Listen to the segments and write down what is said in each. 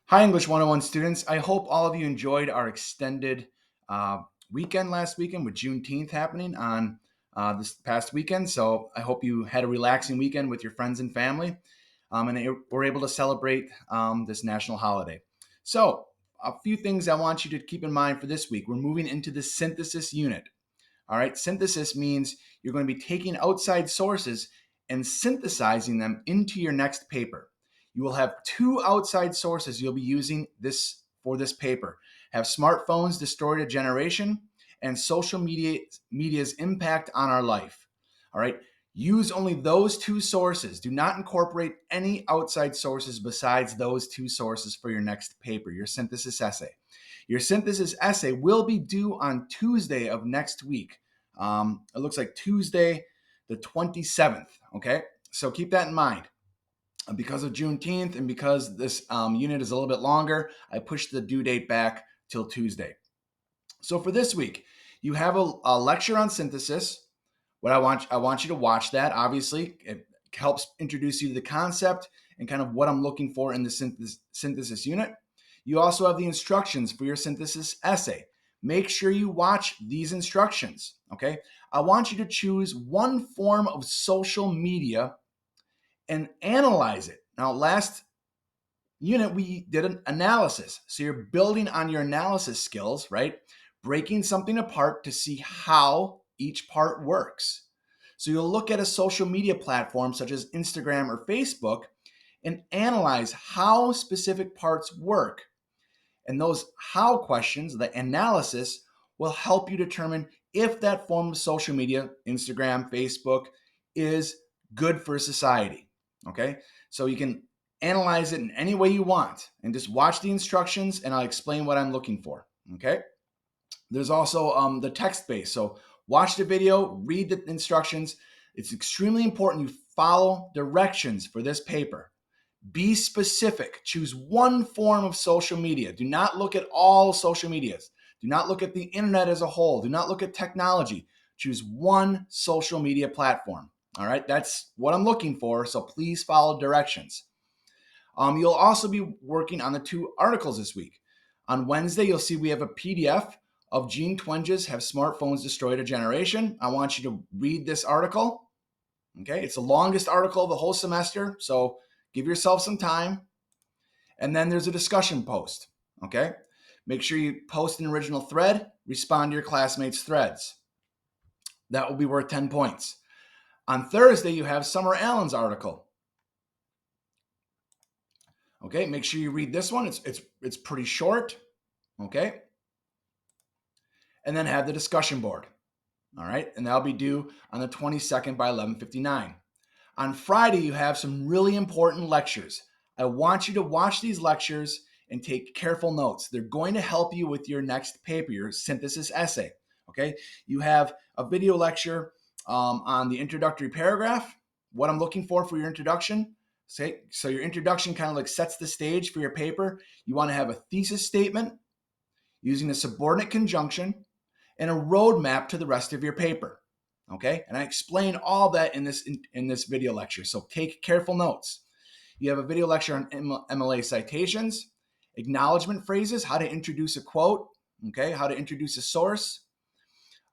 Hi, English 101 students. I hope all of you enjoyed our extended uh, weekend last weekend with Juneteenth happening on this past weekend. So I hope you had a relaxing weekend with your friends and family and were able to celebrate this national holiday. So, a few things I want you to keep in mind for this week. We're moving into the synthesis unit. All right, synthesis means you're going to be taking outside sources and synthesizing them into your next paper. You will have two outside sources you'll be using this for this paper. Have smartphones destroyed a generation and social media's impact on our life. All right, use only those two sources. Do not incorporate any outside sources besides those two sources for your next paper, your synthesis essay. Your synthesis essay will be due on Tuesday of next week. It looks like Tuesday, the 27th. Okay, so keep that in mind. Because of Juneteenth and because this unit is a little bit longer, I pushed the due date back till Tuesday. So for this week, you have a lecture on synthesis. What I want you to watch that. Obviously, it helps introduce you to the concept and kind of what I'm looking for in the synthesis unit. You also have the instructions for your synthesis essay. Make sure you watch these instructions. Okay, I want you to choose one form of social media and analyze it. Now, last unit, we did an analysis. So you're building on your analysis skills, right? Breaking something apart to see how each part works. So you'll look at a social media platform such as Instagram or Facebook and analyze how specific parts work. And those how questions, the analysis, will help you determine if that form of social media, Instagram, Facebook, is good for society. Okay, so you can analyze it in any way you want and just watch the instructions and I'll explain what I'm looking for. Okay, there's also the text base. So watch the video, read the instructions. It's extremely important you follow directions for this paper. Be specific. Choose one form of social media. Do not look at all social medias. Do not look at the internet as a whole. Do not look at technology. Choose one social media platform. All right, that's what I'm looking for. So please follow directions. You'll also be working on the two articles this week. On Wednesday, you'll see we have a PDF of Gene Twinges Have Smartphones Destroyed a Generation. I want you to read this article. Okay, it's the longest article of the whole semester, so give yourself some time. And then there's a discussion post. Okay, make sure you post an original thread, respond to your classmates' threads. That will be worth 10 points. On Thursday, you have Summer Allen's article. Okay, make sure you read this one. It's pretty short. Okay, and then have the discussion board. All right, and that'll be due on the 22nd by 11:59. On Friday, you have some really important lectures. I want you to watch these lectures and take careful notes. They're going to help you with your next paper, your synthesis essay. Okay, you have a video lecture on the introductory paragraph, what I'm looking for your introduction. So your introduction kind of like sets the stage for your paper. You want to have a thesis statement using a subordinate conjunction and a roadmap to the rest of your paper. Okay, and I explain all that in this video lecture. So take careful notes. You have a video lecture on MLA citations, acknowledgement phrases, how to introduce a quote. Okay, how to introduce a source,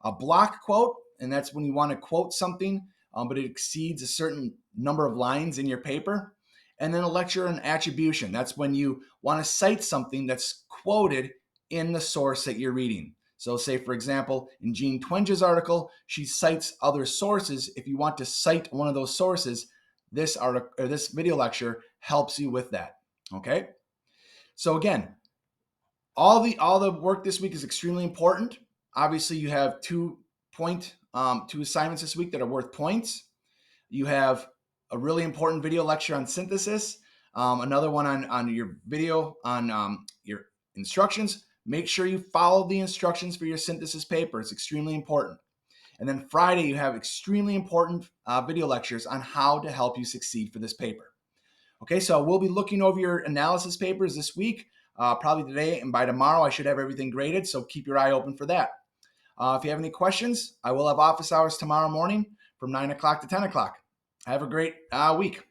a block quote, and that's when you want to quote something, but it exceeds a certain number of lines in your paper. And then a lecture on attribution. That's when you want to cite something that's quoted in the source that you're reading. So say, for example, in Jean Twinge's article, she cites other sources. If you want to cite one of those sources, this article or this video lecture helps you with that. Okay. So again, all the work this week is extremely important. Obviously, you have two assignments this week that are worth points. You have a really important video lecture on synthesis, another one on your video on your instructions. Make sure you follow the instructions for your synthesis paper. It's extremely important. And then Friday, you have extremely important video lectures on how to help you succeed for this paper. Okay, so we'll be looking over your analysis papers this week, probably today, and by tomorrow I should have everything graded, so keep your eye open for that. If you have any questions, I will have office hours tomorrow morning from 9 o'clock to 10 o'clock. Have a great week.